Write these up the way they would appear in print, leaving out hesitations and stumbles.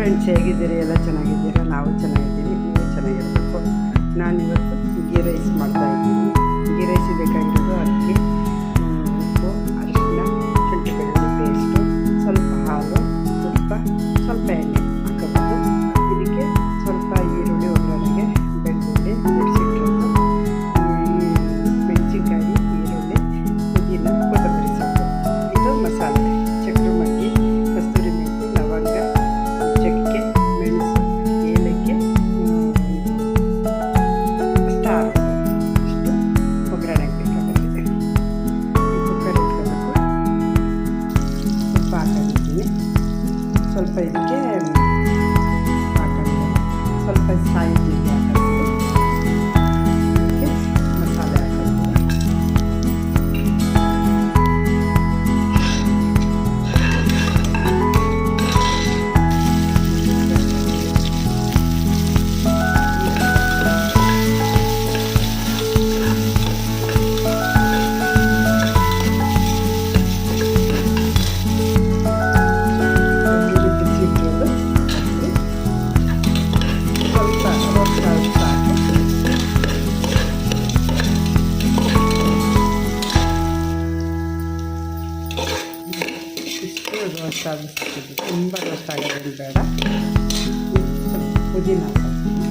Friends, ಹೇಗಿದ್ದೀರಿ? ಎಲ್ಲ ಚೆನ್ನಾಗಿದ್ದೀರಾ? ನಾವು ಚೆನ್ನಾಗಿದ್ದೀವಿ, ನೀವು ಚೆನ್ನಾಗಿರಬೇಕು. ನಾನಿವತ್ತು ಗೀ ರೈಸ್ ಮಾಡ್ತಾಯಿದ್ದೀನಿ. ಗೀ ರೈಸ್ ಬೇಕಾಗಿರೋದು ಅಕ್ಕಿ, ಉಪ್ಪು, ಅರಿಶಿನ, ಶುಂಠಿ ಬೆಳ್ಳುಳ್ಳಿ ಪೇಸ್ಟು, ಸ್ವಲ್ಪ ಹಾಲು, ತುಪ್ಪ, ಸ್ವಲ್ಪ ಎಣ್ಣೆ ಹಾಕೋಬೋದು. ಇದಕ್ಕೆ ಸ್ವಲ್ಪ ಈರುಳ್ಳಿ ಒಗ್ಗರಣೆಗೆ, ಬೆಳ್ಳುಳ್ಳಿ ಬಿಡಿಸಿಟ್ಟಿರೋದು, ಮೆಣಸಿನ್ಕಾಯಿ, ಈರುಳ್ಳಿ, ಪುದೀನ, ಕೊತ್ತಂಬರಿ ಸೊಪ್ಪು, ಇದು ಮಸಾಲೆ, ಚಕ್ಕೆ, ಮಗ್ಗಿ, ಕಸ್ತೂರಿ ಮೆಣಸು, ಲವಂಗ, ಚಕ್ಕೆ, ಮೆಣಸು, ಏಲಕ್ಕಿ, ಸ್ಟಾರ್, ಇಷ್ಟು ಒಗ್ಗರಣೆಗೆ ಬೇಕಾಗುತ್ತೆ. ಕುಕ್ಕರ್ ಇಟ್ಕೋಬೇಕು. ತುಪ್ಪ ಹಾಕೊಂಡಿದ್ದೀನಿ. ಸ್ವಲ್ಪ ಇದಕ್ಕೆ ಹಾಕೊಂಡಿದ್ದೀನಿ. ಸ್ವಲ್ಪ ಸಾಯಿ ಜೀರಿಗೆ ಹಾಕೊಂಡಿದ್ದೀನಿ. ಇದಕ್ಕೆ ಮಸಾಲೆ ಹಾಕೊಂಡಿದ್ದೀನಿ. ರೋಸ್ಟ್ ಆಗಿಸ್ತಿದ್ದು, ತುಂಬ ರೋಸ್ಟ್ ಆಗೋದು ಬೇಡ. ಸ್ವಲ್ಪ ಪುದೀನ ಹಾಕ್ತೀನಿ.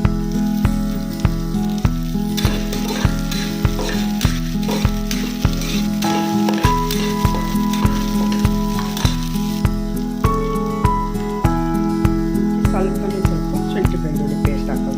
ಸ್ವಲ್ಪನೇ ಸ್ವಲ್ಪ ಶುಂಠಿ ಬೆಳ್ಳುಳ್ಳಿ ಪೇಸ್ಟ್ ಹಾಕೋದು.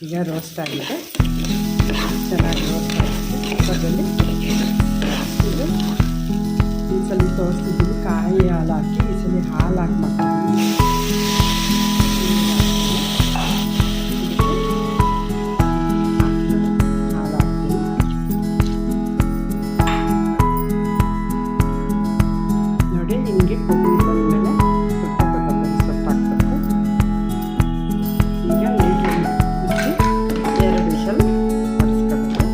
ಈಗ ರೋಸ್ಟ್ ಆಗಿದೆ, ಚೆನ್ನಾಗಿ ರೋಸ್ಟ್ ಆಗಿದೆ. ಕುಕ್ಕರಲ್ಲಿ ಇದು ಈ ಸಲ ತೋರಿಸ್ತಿದ್ದೀನಿ. ಕಾಯಿ ಹಾಲು ಹಾಕಿ, ಈ ಸಲ ಹಾಲು ಹಾಕಿ ಮಾಡ್ತಿದ್ದೀನಿ. ಹಾಲು ಹಾಕ್ತೀನಿ. ನೋಡಿ, ಹಿಂಗೆ ಕುದಿ ಬಂದಮೇಲೆ ಸ್ವಲ್ಪ ಕೊತ್ತಂಬರಿ ಸೊಪ್ಪು ಹಾಕ್ಬೇಕು. ಈಗ ನೀರು ಮುಚ್ಚಿ 2 ವಿಷಲ್ ಹೊಡಿಸ್ಕೊಬೇಕು.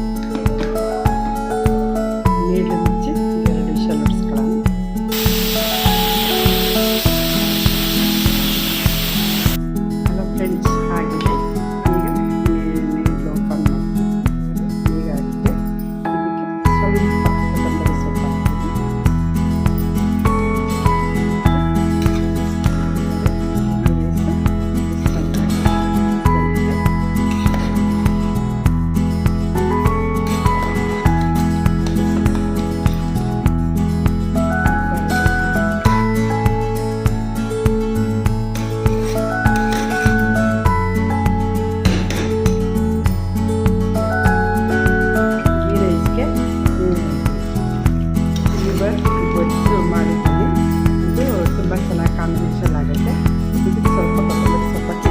ನೀರು ಮುಚ್ಚಿ 2 ವಿಷಲ್ ಹೊಡಿಸ್ಕೊಳ್ಳೋಣ. ಹಲೋ ಫ್ರೆಂಡ್ಸ್, ಆಗಿದೆ. ಈಗ ನೀರು ಓಪನ್ ಮಾಡ್ತೀನಿ. ಈಗ ಆಗಿದೆ. ಇದಕ್ಕೆ ಸ್ವಲ್ಪ ಕೊತ್ತಂಬರಿ ಸೊಪ್ಪು ಹಾಕ್ತೀನಿ. ಗೊಜ್ಜು ಮಾಡಿದ್ದೀನಿ. ಇದು ತುಂಬ ಚೆನ್ನಾಗಿ ಕಾಂಬಿನೇಷನ್ ಆಗುತ್ತೆ. ಇದಕ್ಕೆ ಸ್ವಲ್ಪ ಕೊತ್ತಂಬರಿ ಸೊಪ್ಪು ಹಾಕಿ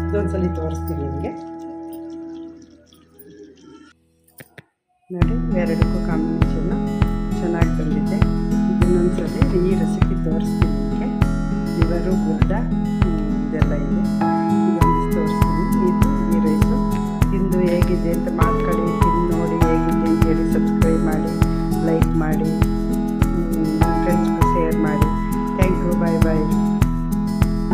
ಇದೊಂದು ಸಲ ತೋರಿಸ್ತೀನಿ ನಿಮಗೆ. ನೋಡಿ, ಎರಡಕ್ಕೂ ಕಾಂಬಿನೇಷನ್ನು ಚೆನ್ನಾಗಿ ಬಂದಿದೆ. ಇನ್ನೊಂದು ಸಲ ಈ ರೆಸಿಪಿ ತೋರಿಸ್ತೀನಿ ನಿಮಗೆ. ಲಿವರು, ಗುರ್ದ ಇದೆಲ್ಲ ಇದೆ. ಇದೊಂದು ತೋರಿಸ್ತೀನಿ. ಇದು ಈ ರೈಸು ತಿಂದು ಹೇಗಿದೆ ಅಂತ ಮಾಡ್ಕೊಳ್ಳಿ. ತಿಂದು ನೋಡಿ ಹೇಗಿದೆ ಅಂತೇಳಿ ಸಬ್ಸ್ಕ್ರೈಬ್ ಮಾಡಿ, ಲೈಕ್ ಮಾಡಿ, ಫ್ರೆಂಡ್ಸ್ಗೂ ಶೇರ್ ಮಾಡಿ. Thank you. Bye bye.